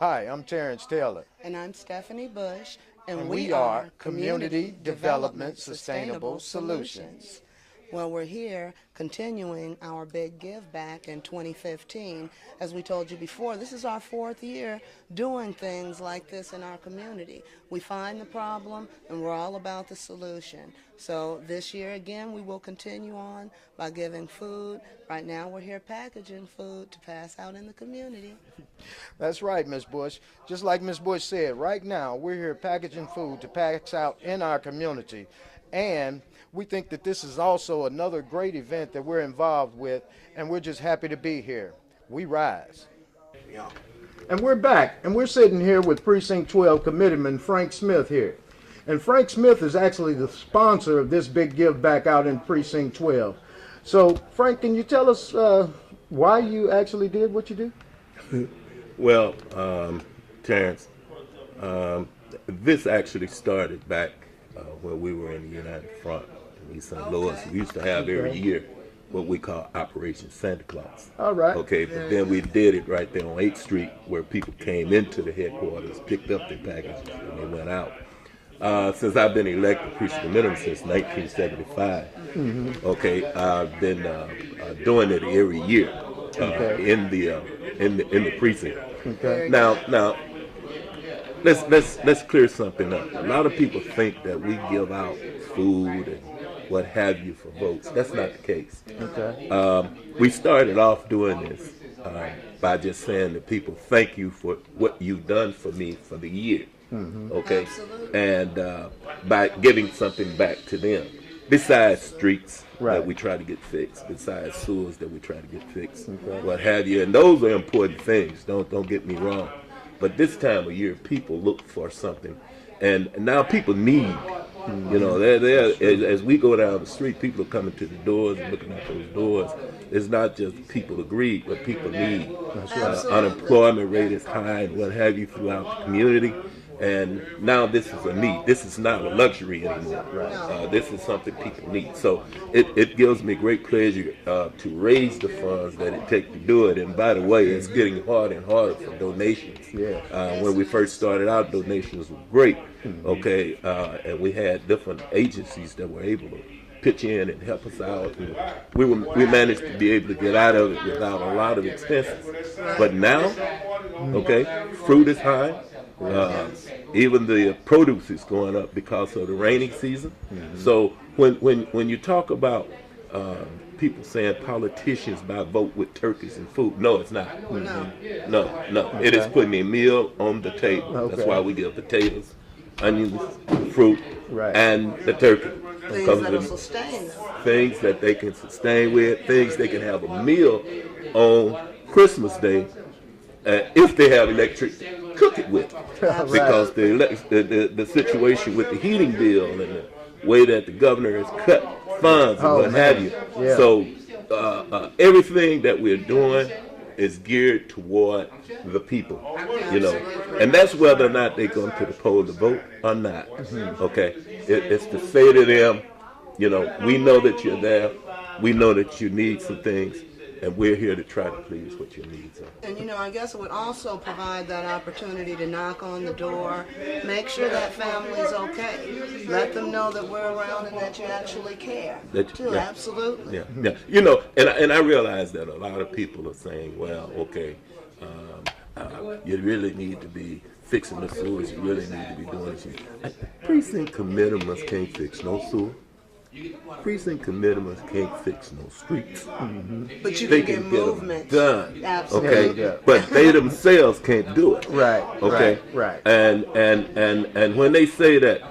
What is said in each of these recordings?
Hi, I'm Terrence Taylor. And I'm Stephanie Bush, and We we are are Community Development Sustainable Solutions. Well, we're here continuing our big give back in 2015. As we told you before, this is our fourth year doing things like this in our community. We find the problem and we're all about the solution. So this year again, we will continue on by giving food. Right now, we're here packaging food to pass out in the community. That's right, Miss Bush. Just like Miss Bush said, right now we're here packaging food to pass out in our community. And we think that this is also another great event that we're involved with, and we're just happy to be here. We rise. Yeah. And we're back, and we're sitting here with Precinct 12 Committeeman Frank Smith here. And Frank Smith is actually the sponsor of this big give back out in Precinct 12. So, Frank, can you tell us why you actually did what you do? Well, Terrence, this actually started back when we were in the United Front in East St. Louis. We used to have every year what we call Operation Santa Claus. All right. Okay, but then we did it right there on 8th Street where people came into the headquarters, picked up their packages, and they went out. Since I've been elected precinct committeeman since 1975, okay, I've been doing it every year in the precinct. Okay. Now, let's clear something up. A lot of people think that we give out food and what have you for votes. That's not the case. Okay. We started off doing this by just saying to people, thank you for what you've done for me for the year. Okay, Absolutely. and by giving something back to them, besides streets that we try to get fixed, besides sewers that we try to get fixed, what have you, and those are important things. Don't get me wrong, but this time of year, people look for something, and now people need. You know, as we go down the street, people are coming to the doors and looking at those doors. It's not just people agree, but people need. Unemployment rate is high and what have you throughout the community. And now this is a need. This is not a luxury anymore. This is something people need. So it gives me great pleasure to raise the funds that it takes to do it. And by the way, it's getting harder and harder for donations. When we first started out, donations were great. Okay, and we had different agencies that were able to pitch in and help us out. And we managed to be able to get out of it without a lot of expenses. But now, okay, fruit is high. Even the produce is going up because of the rainy season. So when you talk about people saying politicians buy vote with turkeys and food, no, it's not. No. It is putting a meal on the table. That's why we give potatoes, onions, fruit, and the turkey. Things that will sustain them. Things that they can sustain with, things they can have a meal on Christmas Day, if they have electric, cook it with. Because the situation with the heating bill and the way that the governor has cut funds and what have you. So everything that we're doing is geared toward the people, you know, and that's whether or not they come to the poll to vote or not. Okay, it's to say to them, you know, we know that you're there, we know that you need some things, and we're here to try to please what your needs are. And you know, I guess it would also provide that opportunity to knock on the door, make sure that family's okay, let them know that we're around and that you actually care. Absolutely. Yeah. You know, and I realize that a lot of people are saying, well, okay, you really need to be fixing the sewers, you really need to be doing this. Precinct committeemen can't fix no sewer. Precinct committeemen can't fix no streets. But you They can can get get movement. them done. Absolutely. Okay, but they themselves can't do it. Okay. Right. And when they say that,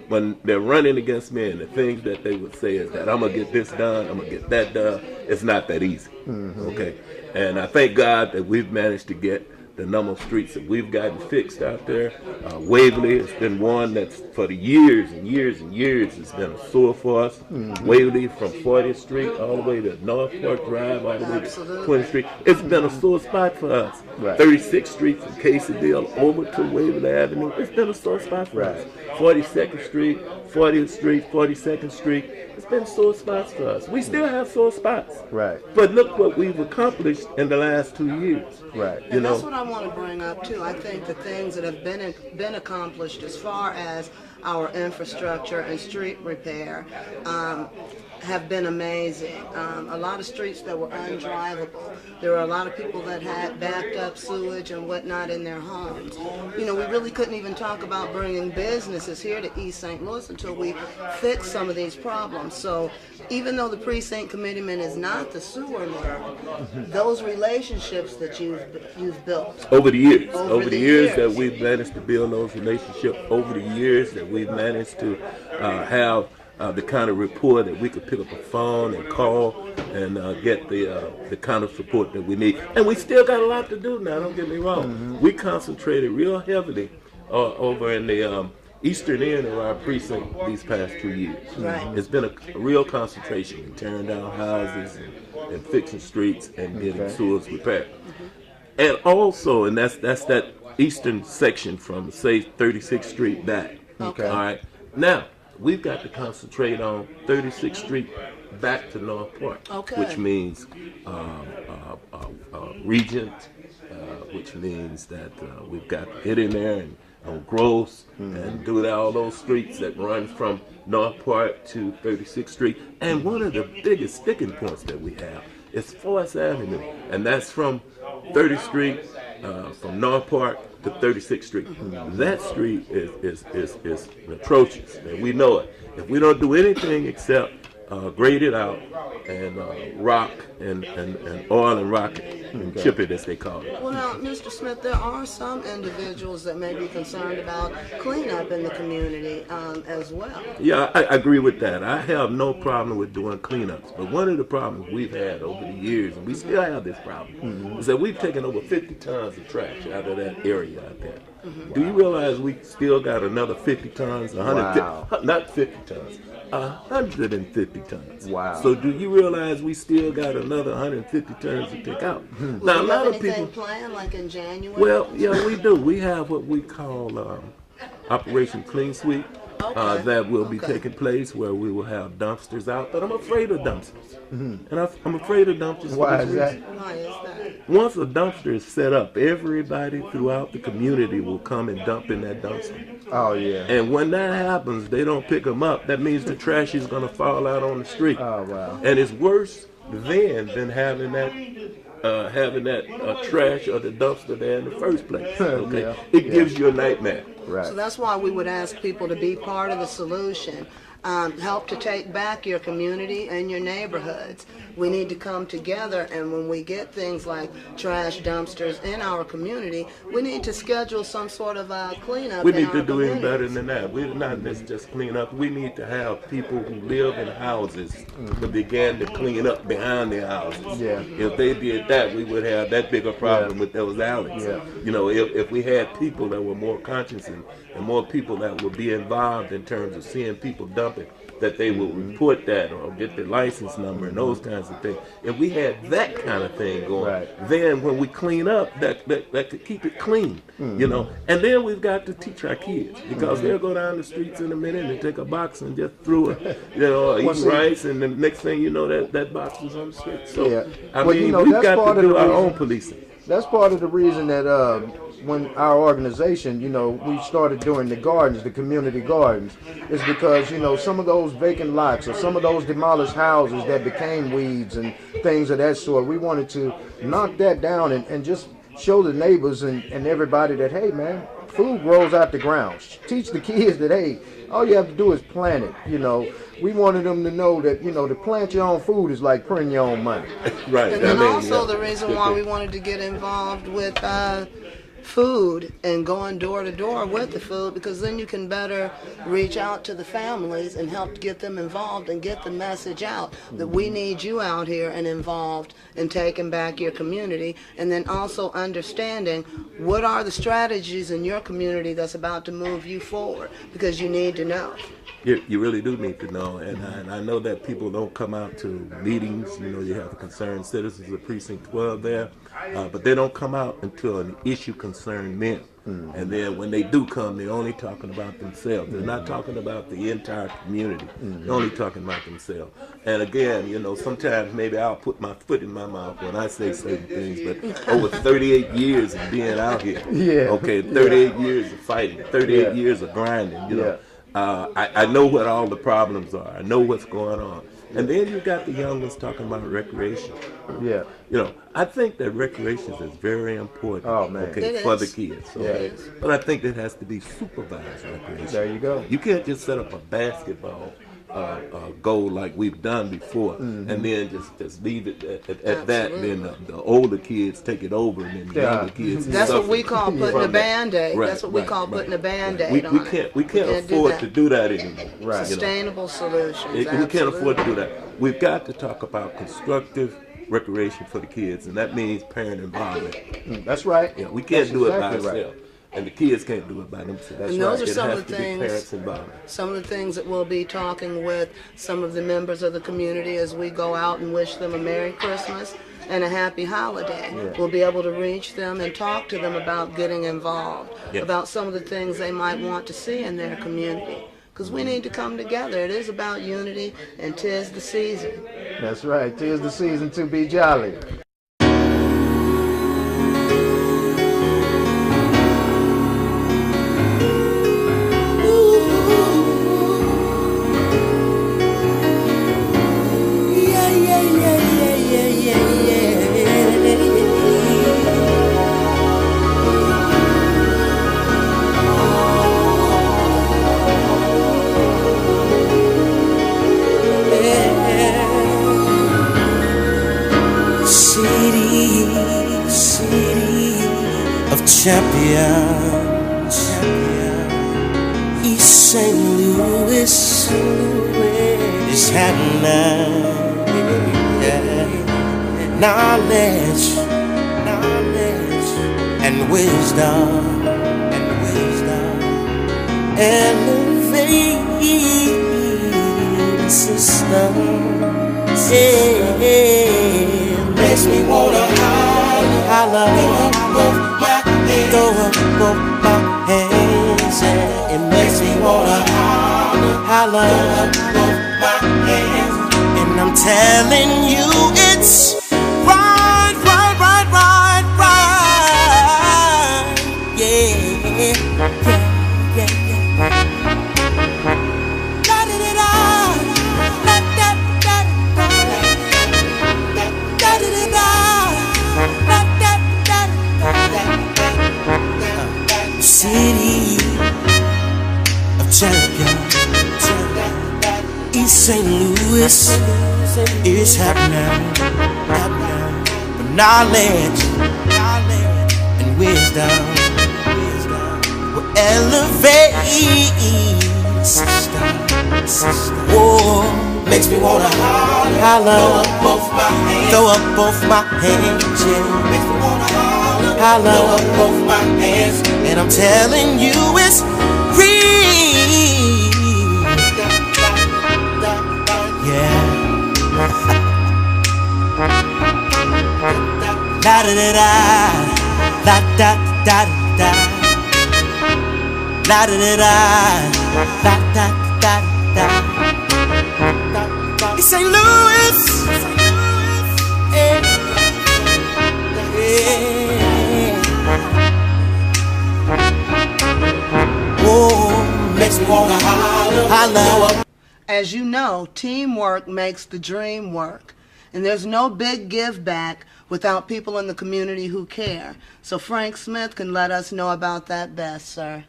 when they're running against me, and the things that they would say is that I'm gonna get this done, I'm gonna get that done. It's not that easy. Okay. And I thank God that we've managed to get the number of streets that we've gotten fixed out there. Waverly has been one that's for the years and years and years has been a sore for us. Waverly from 40th Street all the way to North Park Drive, all the way to 20th Street. It's been a sore spot for us. 36th Street from Caseyville over to Waverly Avenue. It's been a sore spot for us. 42nd Street 40th Street, 42nd Street. It's been sore spots for us. We still have sore spots. Right. But look what we've accomplished in the last 2 years. Right. You And know, that's what I want to bring up too. I think the things that have been accomplished as far as our infrastructure and street repair have been amazing. A lot of streets that were undrivable. There were a lot of people that had backed up sewage and whatnot in their homes. You know, we really couldn't even talk about bringing businesses here to East St. Louis until we fixed some of these problems. So even though the precinct committeeman is not the sewer man, those relationships that you've built over the years, years that we've managed to build those relationships, over the years that we've managed to have the kind of rapport that we could pick up a phone and call and get the kind of support that we need. And we still got a lot to do now, don't get me wrong. We concentrated real heavily over in the eastern end of our precinct these past 2 years. Right. It's been a real concentration in tearing down houses and fixing streets and getting sewers repaired. And also, and that's that eastern section from, say, 36th Street back. Okay. All right. Now, we've got to concentrate on 36th Street back to North Park, Okay. which means Regent, which means that we've got to get in there and on Gross and do all those streets that run from North Park to 36th Street. And one of the biggest sticking points that we have is Forest Avenue, and that's from 30th Street, from North Park to 36th Street. That street is atrocious, and we know it. If we don't do anything except grade it out and rock and oil and rock it and chip it, as they call it. Well, now, Mr. Smith, there are some individuals that may be concerned about cleanup in the community as well. Yeah, I agree with that. I have no problem with doing cleanups, but one of the problems we've had over the years, and we still have this problem, is that we've taken over 50 tons of trash out of that area out there. Do you realize we still got another 50 tons, 150, Wow. not 50 tons, 150 tons. Wow. So do you realize we still got another 150 tons to take out? Now, Do a you lot have of anything people, planned, like in January? well, yeah, we do. We have what we call Operation Clean Sweep. Okay. That will be Okay. taking place where we will have dumpsters out, but I'm afraid of dumpsters. And I'm afraid of dumpsters. for Why this is that? reason. Why is that? Once a dumpster is set up, everybody throughout the community will come and dump in that dumpster. Oh yeah. And when that happens, they don't pick them up. That means the trash is going to fall out on the street. Oh wow. And it's worse then than having that trash or the dumpster there in the first place. Okay, Yeah. it gives you a nightmare. Right. So that's why we would ask people to be part of the solution. Help to take back your community and your neighborhoods. We need to come together, and when we get things like trash dumpsters in our community, we need to schedule some sort of cleanup. We in need our to do even communities. better than that. We're not just clean up. We need to have people who live in houses to begin to clean up behind their houses. Yeah. If they did that, we would have that bigger problem with those alleys. Yeah. You know, if we had people that were more conscious and more people that would be involved in terms of seeing people dumping, that they will report that or get the license number and those kinds of things. If we had that kind of thing going, Right. then when we clean up, that could keep it clean, you know. And then we've got to teach our kids, because they'll go down the streets in a minute and take a box and just throw it, you know, eat see- rice, and the next thing you know, that box is on the street. So, Yeah. I Well, mean, you know, we've that's got part to of do the our reason- own policing. That's part of the reason that when our organization, you know, we started doing the gardens, the community gardens, is because, you know, some of those vacant lots or some of those demolished houses that became weeds and things of that sort, we wanted to knock that down and just show the neighbors and everybody that, hey, man, food grows out the ground. Teach the kids that, hey, all you have to do is plant it, you know. We wanted them to know that, you know, to plant your own food is like printing your own money. Right. And then also the reason why we wanted to get involved with food and going door to door with the food, because then you can better reach out to the families and help get them involved and get the message out that we need you out here and involved in taking back your community, and then also understanding what are the strategies in your community that's about to move you forward, because you need to know. You really do need to know, and I know that people don't come out to meetings. You know, you have the concerned citizens of Precinct 12 there, but they don't come out until an issue concerns them. And then when they do come, they're only talking about themselves. They're not talking about the entire community. They're only talking about themselves. And again, you know, sometimes maybe I'll put my foot in my mouth when I say certain things, but over 38 years of being out here, okay, 38 years of fighting, 38 years of grinding, you know. I know what all the problems are. I know what's going on. And then you got the young ones talking about recreation. Yeah. You know, I think that recreation is very important. Oh, man. Okay, for the kids. Okay? But I think it has to be supervised recreation. There you go. You can't just set up a basketball goal like we've done before, and then just leave it at that. And then the older kids take it over, and then the younger kids. That's what we call from putting a that. Band-Aid. Right, That's what we call putting a Band-Aid We on can't it. afford to do that anymore. Right. Sustainable solutions. We can't afford to do that. We've got to talk about constructive recreation for the kids, and that means parent involvement. That's right. Yeah, we can't do it by exactly ourselves. And the kids can't do it by themselves. That's And those right. are some it has of the to things. be parents involved. Some of the things that we'll be talking with some of the members of the community as we go out and wish them a Merry Christmas and a Happy Holiday. We'll be able to reach them and talk to them about getting involved, about some of the things they might want to see in their community. Because we need to come together. It is about unity, and 'tis the season. That's right. 'Tis the season to be jolly. City of champions, East St. Louis is happening. Knowledge and wisdom, elevate the system. Makes me wanna holler, throw up both my hands, and it makes me wanna holler, both my hands, and I'm telling you it's right, yeah. City of champions, East St. Louis is happening. The knowledge and wisdom will elevate the system. Oh, makes me wanna holler, throw up both my hands, yeah. Makes me wanna holler, throw up both my hands, and I'm telling you it's real. Yeah. La da da da, la da da da, la da da da, la da da da. It's St. Louis. Oh, makes me wanna holler. As you know, teamwork makes the dream work. And there's no big give back without people in the community who care. So Frank Smith can let us know about that best, sir.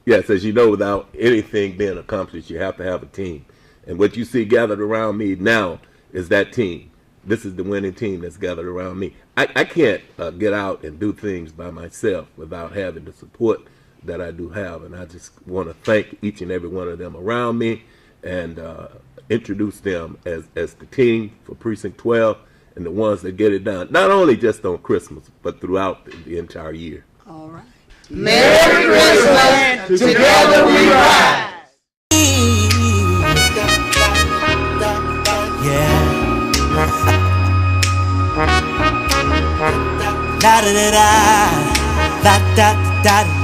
Yes, as you know, without anything being accomplished, you have to have a team. And what you see gathered around me now is that team. This is the winning team that's gathered around me. I can't get out and do things by myself without having the support that I do have. And I just want to thank each and every one of them around me and introduce them as the team for Precinct 12 and the ones that get it done, not only just on Christmas, but throughout the entire year. All right. Merry Christmas, together we rise. da da da da da da